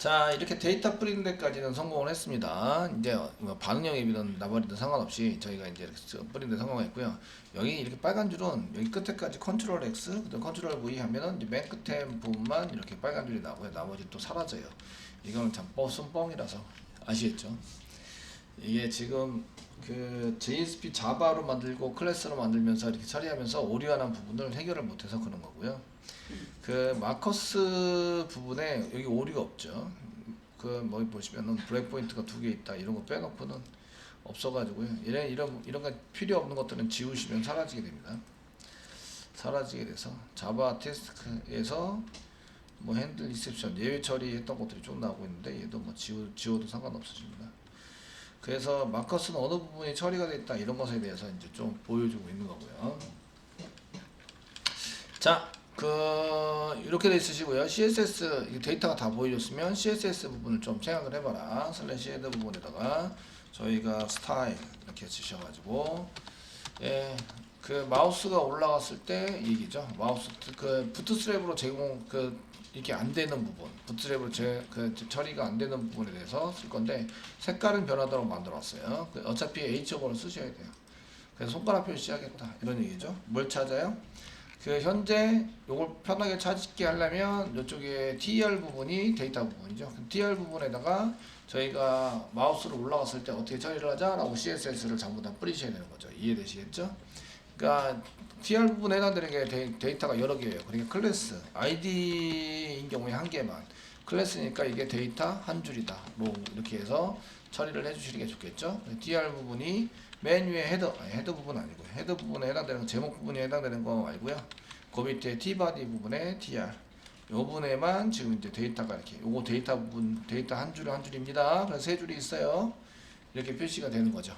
자, 이렇게 데이터 뿌리는 데까지는 성공을 했습니다. 이제 뭐 반응형 앱이든 나발이든 상관없이 저희가 이제 이렇게 뿌리는 데 성공했고요. 여기 이렇게 빨간 줄은 여기 끝에까지 컨트롤 X, 그다음 컨트롤 V 하면은 이제 맨 끝에 부분만 이렇게 빨간 줄이 나고요. 나머지 또 사라져요. 이거는 참 뻥이라서 아시겠죠? 이게 지금 그 JSP 자바로 만들고 클래스로 만들면서 이렇게 처리하면서 오류하는 부분을 해결을 못해서 그런 거고요. 그 마커스 부분에 여기 오류가 없죠. 그 뭐 보시면은 브레이크 포인트가 두 개 있다 이런 거 빼놓고는 없어가지고요. 이런 거 필요 없는 것들은 지우시면 사라지게 됩니다. 사라지게 돼서 자바 테스트에서 뭐 핸들 리셉션 예외 처리했던 것들이 좀 나오고 있는데 얘도 뭐 지워도 상관없어집니다. 그래서 마커스는 어느 부분이 처리가 됐다 이런 것에 대해서 이제 좀 보여주고 있는 거고요. 자, 이렇게 돼 있으시고요. CSS 데이터가 다 보여줬으면 CSS 부분을 좀 생각을 해봐라. 슬래시 헤더 부분에다가 저희가 스타일 이렇게 주셔가지고 예, 그 마우스가 올라갔을 때 얘기죠. 마우스 그 부트스트랩으로 제공 이렇게 안 되는 부분, 부트스트랩으로 처리가 안 되는 부분에 대해서 쓸 건데 색깔은 변하도록 만들었어요. 어차피 H어버를 쓰셔야 돼요. 그래서 손가락 표시하겠다 이런 얘기죠. 뭘 찾아요? 그 현재 요걸 편하게 찾게 하려면 이쪽에 TR 부분이 데이터 부분이죠. TR 부분에다가 저희가 마우스로 올라갔을 때 어떻게 처리를 하자라고 CSS를 전부 다 뿌리셔야 되는 거죠. 이해되시겠죠? 그러니까 TR 부분에 해당되는 게 데이터가 여러 개예요. 그러니까 클래스, ID인 경우에 한 개만. 클래스니까 이게 데이터 한 줄이다. 뭐 이렇게 해서 처리를 해주시는 게 좋겠죠. TR 부분이 맨 위에 헤더 부분 아니고요. 헤더 부분에 해당되는 거, 제목 부분에 해당되는 거 말고요. 그 밑에 T바디 부분에 TR. 요 부분에만 지금 이제 데이터가 이렇게 요거 데이터 부분 데이터 한 줄입니다. 그래서 세 줄이 있어요. 이렇게 표시가 되는 거죠.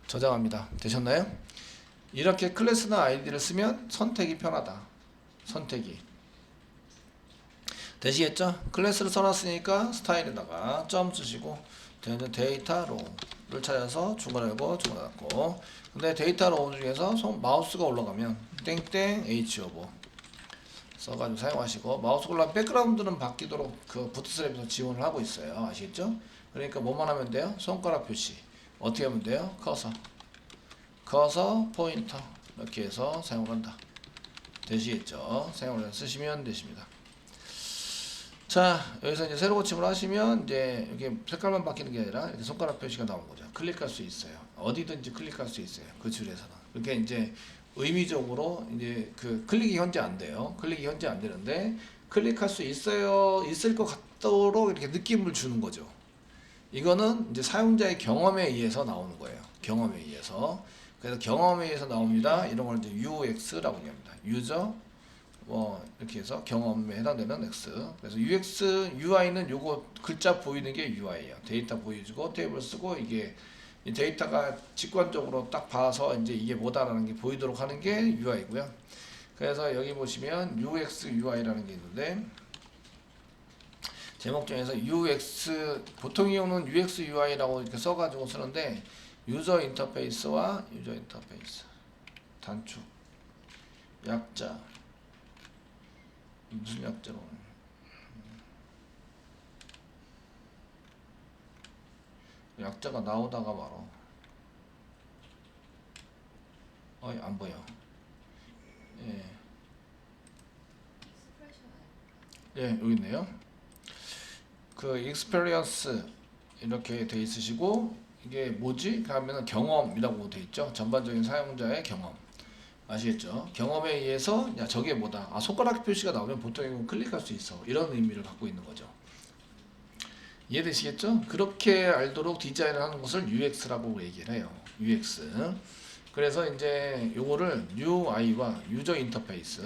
저장합니다. 되셨나요? 이렇게 클래스나 아이디를 쓰면 선택이 편하다. 선택이 되시겠죠? 클래스를 써놨으니까 스타일에다가 점 쓰시고 데이터 로우를 찾아서 중괄하고 중괄하고 근데 데이터 로우 중에서 마우스가 올라가면 땡땡 H오버 써가지고 사용하시고 마우스 올라 백그라운드는 바뀌도록 그 부트스트랩에서 지원을 하고 있어요. 아시겠죠? 그러니까 뭐만 하면 돼요? 손가락 표시 어떻게 하면 돼요? 커서 포인터 이렇게 해서 사용을 한다. 되시겠죠? 사용을 쓰시면 되십니다. 자, 여기서 이제 세로 고침을 하시면 이제 이렇게 색깔만 바뀌는 게 아니라 이렇게 손가락 표시가 나온 거죠. 클릭할 수 있어요. 어디든지 클릭할 수 있어요. 그 줄에서는. 그렇게 이제 의미적으로 이제 그 클릭이 현재 안 돼요. 클릭이 현재 안 되는데 클릭할 수 있을 것 같도록 이렇게 느낌을 주는 거죠. 이거는 이제 사용자의 경험에 의해서 나오는 거예요. 경험에 의해서. 그래서 경험에 의해서 나옵니다. 이런 걸 이제 UX라고 얘기합니다. 유저 뭐 이렇게 해서 경험에 해당되는 X. 그래서 UX, UI는 요거 글자 보이는 게 UI예요. 데이터 보여주고 테이블 쓰고 이게 데이터가 직관적으로 딱 봐서 이제 이게 뭐다라는 게 보이도록 하는 게 UI고요. 그래서 여기 보시면 UX, UI라는 게 있는데 제목 중에서 UX 보통 이용은 UX, UI라고 이렇게 써가지고 쓰는데 유저 인터페이스와 유저 인터페이스 단축 약자 무슨 약자로 약자가 나오다가 바로 안 보여. 예. 예, 여기 있네요. 그 익스페리언스 이렇게 돼 있으시고 이게 뭐지? 그러면은 경험이라고 돼 있죠. 전반적인 사용자의 경험. 아시겠죠? 경험에 의해서 야 저게 뭐다. 손가락 표시가 나오면 보통 클릭할 수 있어. 이런 의미를 갖고 있는 거죠. 이해되시겠죠? 그렇게 알도록 디자인을 하는 것을 UX라고 얘기를 해요. UX. 그래서 이제 요거를 UI와 유저 인터페이스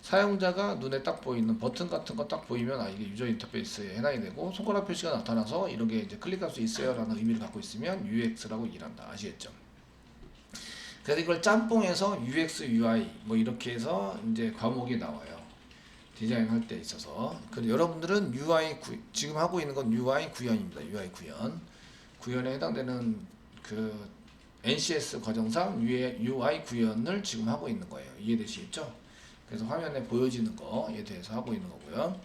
사용자가 눈에 딱 보이는 버튼 같은 거 딱 보이면 이게 유저 인터페이스에 해당이 되고 손가락 표시가 나타나서 이런 게 이제 클릭할 수 있어요 라는 의미를 갖고 있으면 UX라고 얘기한다. 아시겠죠? 그래서 이걸 짬뽕해서 UX, UI 뭐 이렇게 해서 이제 과목이 나와요. 디자인할 때 있어서. 근데 여러분들은 지금 하고 있는 건 UI 구현입니다. UI 구현에 해당되는 그 NCS 과정상 UI 구현을 지금 하고 있는 거예요. 이해되시겠죠? 그래서 화면에 보여지는 거에 대해서 하고 있는 거고요.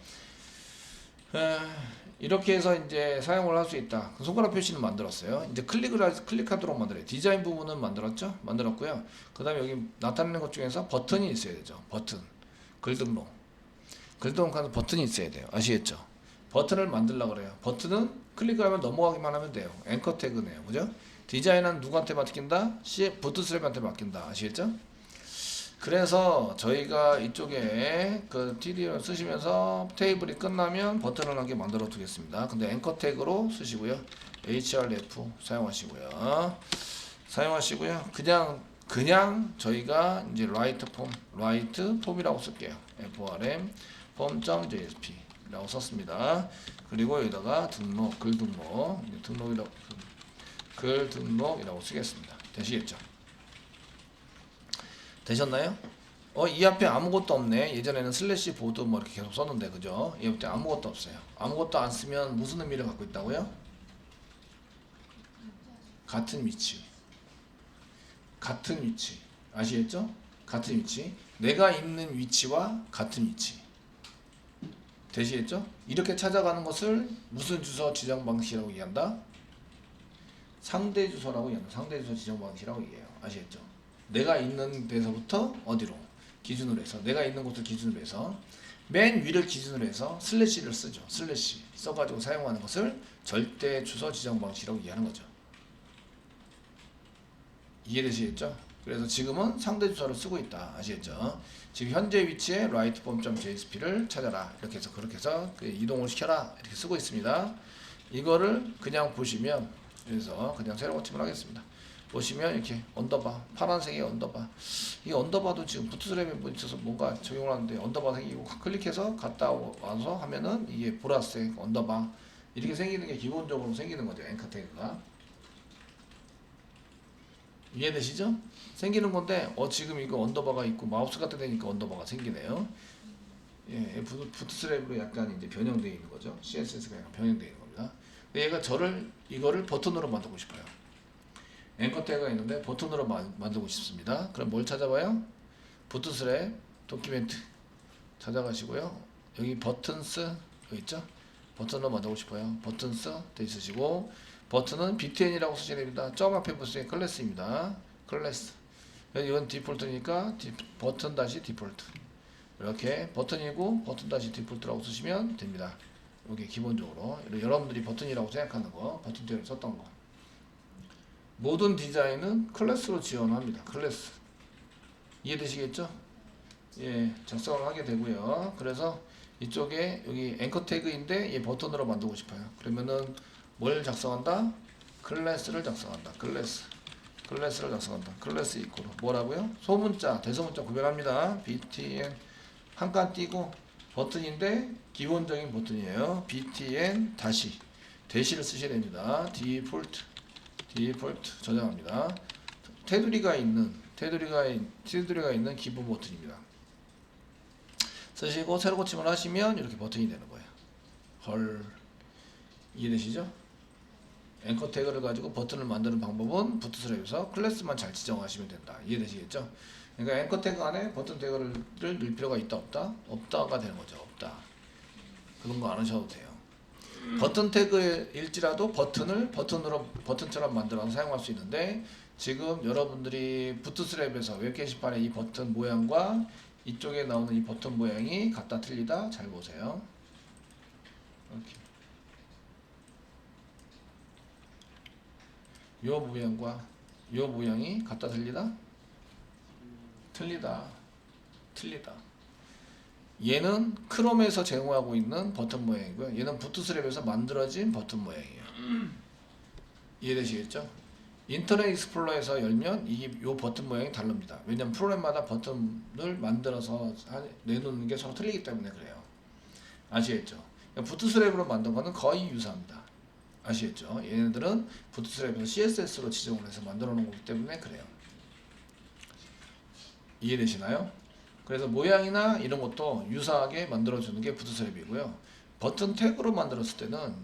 이렇게 해서 이제 사용을 할 수 있다. 손가락 표시는 만들었어요. 이제 클릭하도록 만들어요. 디자인 부분은 만들었죠? 만들었고요. 그 다음에 여기 나타내는 것 중에서 버튼이 있어야 되죠. 버튼. 글 등록. 글 등록하는 버튼이 있어야 돼요. 아시겠죠? 버튼을 만들려고 그래요. 버튼은 클릭하면 넘어가기만 하면 돼요. 앵커 태그네요. 그죠? 디자인은 누구한테 맡긴다? 부트스트랩한테 맡긴다. 아시겠죠? 그래서 저희가 이쪽에 그 TD를 쓰시면서 테이블이 끝나면 버튼을 한 개 만들어 두겠습니다. 근데 앵커 태그로 쓰시고요. href 사용하시고요. 그냥 저희가 이제 write 폼이라고 쓸게요. form form.jsp 라고 썼습니다. 그리고 여기다가 글 등록이라고 쓰겠습니다. 되시겠죠? 되셨나요? 이 앞에 아무것도 없네. 예전에는 슬래시 보드 뭐 이렇게 계속 썼는데, 그죠? 이 앞에 아무것도 없어요. 아무것도 안 쓰면 무슨 의미를 갖고 있다고요? 같은 위치. 아시겠죠? 같은 위치. 내가 있는 위치와 같은 위치. 되시겠죠? 이렇게 찾아가는 것을 무슨 주소 지정 방식이라고 얘기한다? 상대 주소라고 얘기한다. 상대 주소 지정 방식이라고 얘기해요. 아시겠죠? 내가 있는 데서부터 어디로 기준으로 해서, 내가 있는 곳을 기준으로 해서 맨 위를 기준으로 해서 슬래시를 쓰죠. 슬래시 써가지고 사용하는 것을 절대 주소 지정 방식이라고 얘기하는 거죠. 이해되시겠죠? 그래서 지금은 상대 주소를 쓰고 있다. 아시겠죠? 지금 현재 위치에 writeform.jsp를 찾아라. 이렇게 해서 그렇게 해서 이동을 시켜라. 이렇게 쓰고 있습니다. 이거를 그냥 보시면, 그래서 그냥 새로 고침을 하겠습니다. 보시면 이렇게 언더바, 파란색의 언더바. 이 언더바도 지금 부트스트랩에 있어서 뭔가 적용을 하는데 언더바 생기고, 클릭해서 갔다 와서 하면은 이게 보라색 언더바 이렇게 생기는 게 기본적으로 생기는 거죠. 앵커 태그가. 이해되시죠? 생기는 건데 지금 이거 언더바가 있고 마우스 갖다 대니까 언더바가 생기네요. 예, 부트스트랩으로 약간 이제 변형되어 있는 거죠. CSS가 약간 변형되어 있는 겁니다. 근데 얘가 이거를 버튼으로 만들고 싶어요. 앵커 태그가 있는데 버튼으로 만들고 싶습니다. 그럼 뭘 찾아봐요? 부트스트랩 도큐멘트 찾아가시고요. 여기 버튼스 여기 있죠? 버튼으로 만들고 싶어요. 버튼스 돼 있으시고, 버튼은 btn이라고 쓰셔야 됩니다. 점 앞에 보시면 클래스입니다. 클래스. 이건 디폴트니까 버튼 다시 디폴트. 이렇게 버튼이고 버튼 다시 디폴트라고 쓰시면 됩니다. 이게 기본적으로 여러분들이 버튼이라고 생각하는 거, 버튼 태그를 썼던 거. 모든 디자인은 클래스로 지원합니다. 클래스. 이해되시겠죠? 예, 작성을 하게 되고요. 그래서 이쪽에 여기 앵커 태그인데 얘 버튼으로 만들고 싶어요. 그러면은 뭘 작성한다? 클래스를 작성한다. 클래스를 작성한다. 클래스 이코로 뭐라고요? 소문자, 대소문자 구별합니다. btn 한 칸 띄고 버튼인데 기본적인 버튼이에요. btn 대시를 쓰셔야 됩니다. 디폴트 저장합니다. 테두리가 있는 기본 버튼입니다. 쓰시고 새로 고침을 하시면 이렇게 버튼이 되는 거예요. 헐, 이해되시죠? 앵커 태그를 가지고 버튼을 만드는 방법은 부트스트랩에서 클래스만 잘 지정하시면 된다. 이해되시겠죠? 그러니까 앵커 태그 안에 버튼 태그를 넣을 필요가 있다 없다? 없다가 되는 거죠. 없다. 그런 거 안 하셔도 돼요. 버튼 태그일지라도 버튼처럼 만들어서 사용할 수 있는데, 지금 여러분들이 부트스트랩에서 웹 게시판에 이 버튼 모양과 이쪽에 나오는 이 버튼 모양이 같다 틀리다 잘 보세요. 이렇게. 요 모양과 요 모양이 같다 틀리다? 틀리다. 얘는 크롬에서 제공하고 있는 버튼 모양이고요. 얘는 부트스트랩에서 만들어진 버튼 모양이에요. 이해되시겠죠? 인터넷 익스플로러에서 열면 요 버튼 모양이 다릅니다. 왜냐면 프로그램마다 버튼을 만들어서 내놓는 게 서로 틀리기 때문에 그래요. 아시겠죠? 부트스트랩으로 만든 거는 거의 유사합니다. 아시겠죠? 얘네들은 부트스트랩에서 CSS로 지정을 해서 만들어 놓은 거기 때문에 그래요. 이해되시나요? 그래서 모양이나 이런 것도 유사하게 만들어주는 게 부트스트랩이고요. 버튼 태그로 만들었을 때는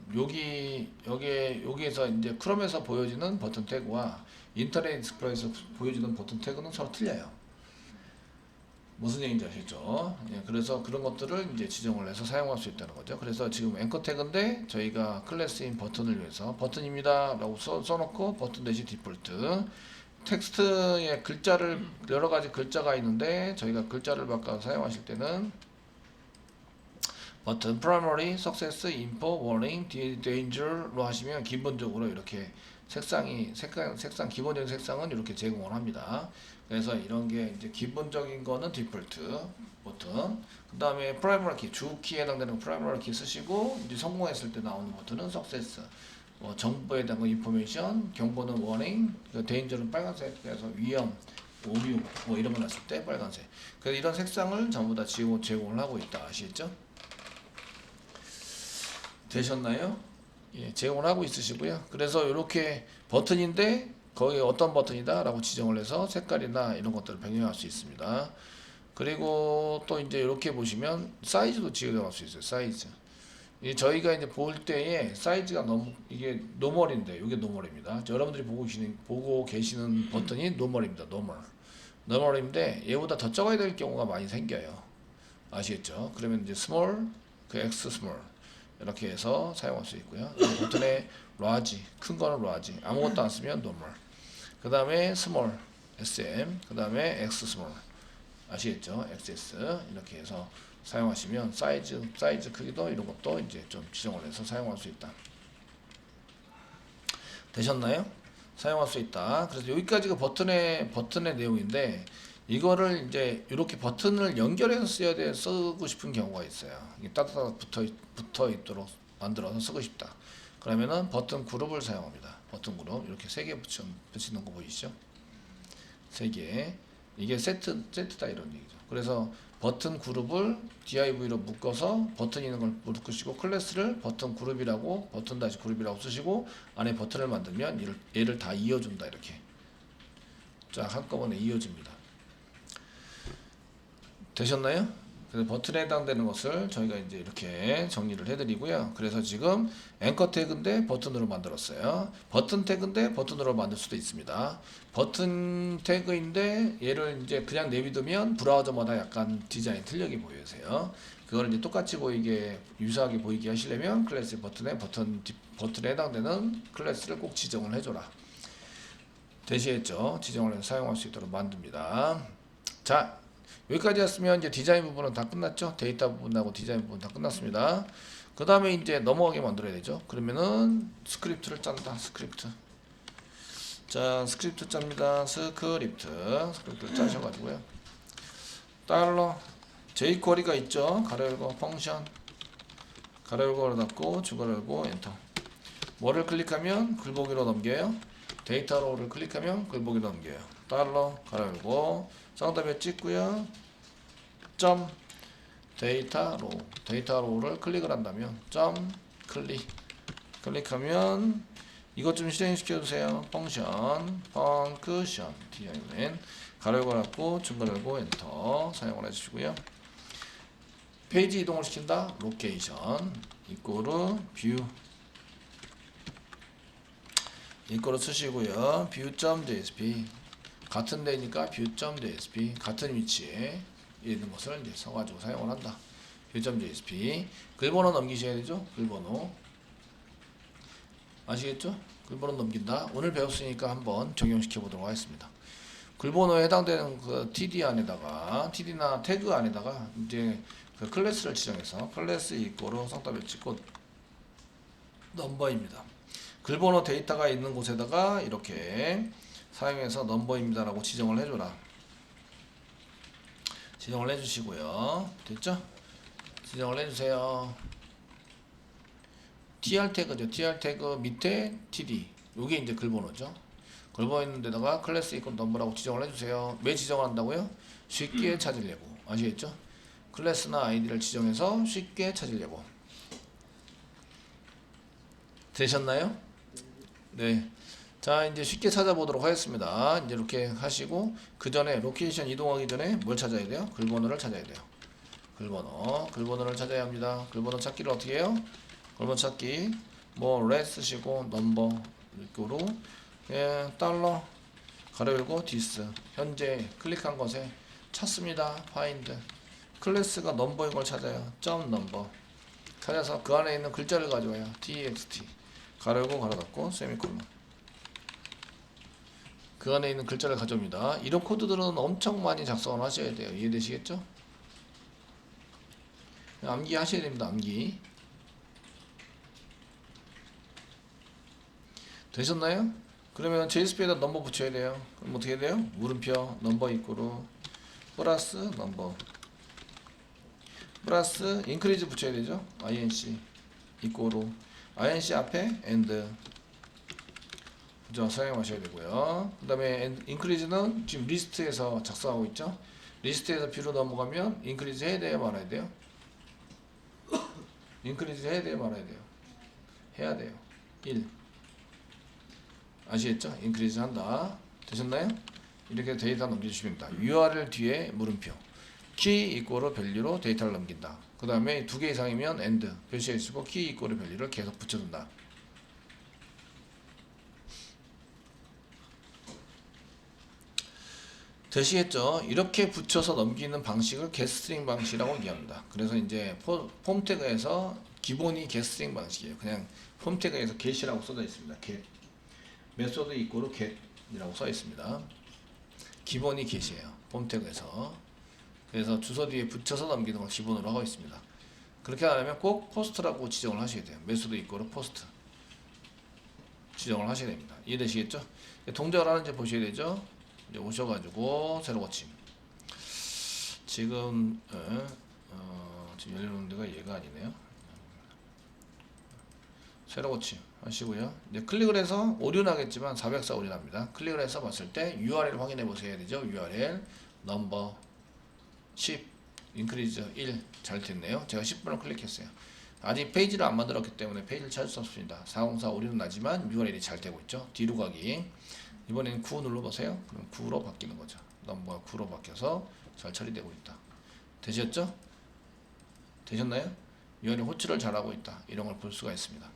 여기에서 이제 크롬에서 보여지는 버튼 태그와 인터넷 익스플로러에서 보여지는 버튼 태그는 서로 틀려요. 무슨 얘기인지 아시죠? 예, 그래서 그런 것들을 이제 지정을 해서 사용할 수 있다는 거죠. 그래서 지금 앵커 태그인데 저희가 클래스인 버튼을 위해서 버튼입니다 라고 써놓고 버튼 대신 디폴트 텍스트에 글자를 여러 가지 글자가 있는데 저희가 글자를 바꿔 사용하실 때는 버튼 primary, success, info, warning, danger로 하시면 기본적으로 이렇게 색상 기본적인 색상은 이렇게 제공을 합니다. 그래서 이런 게 이제 기본적인 거는 디폴트 버튼. 그 다음에 primary 키, 주 키에 해당되는 primary 키 쓰시고 이제 성공했을 때 나오는 버튼은 success. 정보에 대한 거 information, 경보는 warning, danger는 빨간색, 그래서 위험, 오류 뭐 이런 거 났을 때 빨간색. 그래서 이런 색상을 전부 다 제공을 하고 있다. 아시겠죠? 되셨나요? 예, 제공을 하고 있으시고요. 그래서 이렇게 버튼인데 거기 어떤 버튼이다 라고 지정을 해서 색깔이나 이런 것들을 변경할 수 있습니다. 그리고 또 이제 이렇게 보시면 사이즈도 지정할 수 있어요. 사이즈. 저희가 이제 볼 때에 사이즈가 너무 이게 노멀인데 이게 노멀입니다. 여러분들이 보고 계시는 버튼이 노멀입니다. 노멀인데 얘보다 더 적어야 될 경우가 많이 생겨요. 아시겠죠? 그러면 이제 스몰, 그 X 스몰 이렇게 해서 사용할 수 있고요. 버튼에 large, 큰 거는 large, 아무것도 안 쓰면 normal. 그 다음에 small, SM, 그 다음에 X small. 아시겠죠? XS 이렇게 해서 사용하시면 사이즈 크기도 이런 것도 이제 좀 지정을 해서 사용할 수 있다. 되셨나요? 사용할 수 있다. 그래서 여기까지가 버튼의 내용인데 이거를 이제 이렇게 버튼을 연결해서 쓰고 싶은 경우가 있어요. 이게 따뜻하게 붙어 있도록 만들어서 쓰고 싶다. 그러면은 버튼 그룹을 사용합니다. 버튼 그룹 이렇게 3개 붙이는 거 보이시죠? 3개. 이게 세트다 이런 얘기죠. 그래서 버튼 그룹을 div로 묶어서 버튼 있는 걸 묶으시고 클래스를 버튼 그룹이라고 버튼 다시 그룹이라고 쓰시고 안에 버튼을 만들면 얘를 다 이어준다 이렇게. 자, 한꺼번에 이어집니다. 되셨나요? 그래서 버튼에 해당되는 것을 저희가 이제 이렇게 정리를 해드리고요. 그래서 지금 앵커 태그인데 버튼으로 만들었어요. 버튼 태그인데 버튼으로 만들 수도 있습니다. 버튼 태그인데 얘를 이제 그냥 내비두면 브라우저마다 약간 디자인 틀리게 보이세요. 그걸 이제 똑같이 보이게 유사하게 보이게 하시려면 클래스 버튼에 버튼에 해당되는 클래스를 꼭 지정을 해줘라. 대시했죠. 지정을 해서 사용할 수 있도록 만듭니다. 자. 여기까지 왔으면 이제 디자인 부분은 다 끝났죠. 데이터 부분하고 디자인 부분 다 끝났습니다. 그 다음에 이제 넘어가게 만들어야 되죠. 그러면은 스크립트를 짠다. 스크립트. 자, 스크립트 짭니다. 스크립트를 짜셔가지고요. 달러 jQuery가 있죠. 가로 열고 펑션 가로 열고 닫고 주가로 열고 엔터. 뭐를 클릭하면 글보기로 넘겨요. 데이터 로우를 클릭하면 글보기로 넘겨요. 달러 가로 열고 쌍따옴에 찍고요. 점 데이터 로우를 클릭을 한다면 점 클릭하면 이것 좀 실행시켜 주세요. 펑션 din 가로 열고 닫고 중괄 열고 엔터 사용을 해주시고요. 페이지 이동을 시킨다. 로케이션 이꼬르 뷰 이꼬르 쓰시고요. view.jsp 같은 데니까 view.jsp 같은 위치에 있는 것을 이제 써가지고 사용을 한다. view.jsp 글번호 넘기셔야 되죠. 글번호 아시겠죠? 글번호 넘긴다. 오늘 배웠으니까 한번 적용시켜 보도록 하겠습니다. 글번호에 해당되는 그 TD나 태그 안에다가 이제 그 클래스를 지정해서 클래스 이꼬르 쌍따옴 찍고 넘버입니다. 글번호 데이터가 있는 곳에다가 이렇게 사용해서 넘버입니다 라고 지정을 해줘라. 지정을 해주시고요. 됐죠? 지정을 해주세요. tr 태그죠. tr 태그 밑에 td 요게 이제 글번호죠. 글번호 있는 데다가 클래스 이퀄 넘버라고 지정을 해주세요. 왜 지정을 한다고요? 쉽게 찾으려고. 아시겠죠? 클래스나 아이디를 지정해서 쉽게 찾으려고. 되셨나요? 네. 자, 이제 쉽게 찾아보도록 하겠습니다. 이제 이렇게 하시고 그 전에 로케이션 이동하기 전에 뭘 찾아야 돼요? 글번호를 찾아야 돼요. 글번호를 찾아야 합니다. 글번호 찾기를 어떻게 해요? 글번호 찾기 뭐 렛 쓰시고 넘버 이렇게로 달러 가로 열고 디스 현재 클릭한 것에 찾습니다. find 클래스가 넘버인 걸 찾아요. 점 넘버 찾아서 그 안에 있는 글자를 가져와요. text 가르고 가로 닫고 세미콜론 그 안에 있는 글자를 가져옵니다. 이런 코드들은 엄청 많이 작성을 하셔야 돼요. 이해되시겠죠? 암기 하셔야 됩니다. 암기 되셨나요? 그러면 JSP에다 넘버 붙여야 돼요. 그럼 어떻게 돼요? 물음표 넘버 이꼬로 플러스 넘버 플러스 인크리즈 붙여야 되죠. inc 이꼬로 inc 앞에 and 사용하셔야 되고요. 그 다음에 인크리즈는 지금 리스트에서 작성하고 있죠. 리스트에서 B로 넘어가면 인크리즈 해야 돼요, 말아야 돼요? 인크리즈 해야 돼요, 말아야 돼요? 해야 돼요. 1 아시겠죠? 인크리즈 한다. 되셨나요? 이렇게 데이터 넘겨주시면 됩니다. URL 뒤에 물음표 키 이꼬로 밸류로 데이터를 넘긴다. 그 다음에 2개 이상이면 AND 표시해주고 키 이꼬로 밸류를 계속 붙여준다. 되시겠죠? 이렇게 붙여서 넘기는 방식을 getString 방식이라고 얘기합니다. 그래서 이제 폼 태그에서 기본이 getString 방식이에요. 그냥 폼 태그에서 get이라고 써져 있습니다. get 메소드 이꼬로 get이라고 써 있습니다. 기본이 get이에요. 폼 태그에서. 그래서 주소 뒤에 붙여서 넘기는 걸 기본으로 하고 있습니다. 그렇게 안 하면 꼭 포스트라고 지정을 하셔야 돼요. 메소드 이꼬로 포스트 지정을 하셔야 됩니다. 이해되시겠죠? 동작을 하는지 보셔야 되죠? 이제 오셔가지고 새로 고침 지금 지금 열려놓은 데가 얘가 아니네요. 새로 고침 하시고요. 이제 클릭을 해서 오류나겠지만 404 오류납니다. 클릭을 해서 봤을 때 URL 확인해 보셔야 되죠. URL 넘버 10 인크리즈 1 잘 됐네요. 제가 10번을 클릭했어요. 아직 페이지를 안 만들었기 때문에 페이지를 찾을 수 없습니다. 404 오류는 나지만 URL이 잘 되고 있죠. 뒤로 가기 이번에는 9 눌러보세요. 그럼 9로 바뀌는 거죠. 넘버가 9로 바뀌어서 잘 처리되고 있다. 되셨죠? 되셨나요? URL 호출을 잘하고 있다. 이런 걸 볼 수가 있습니다.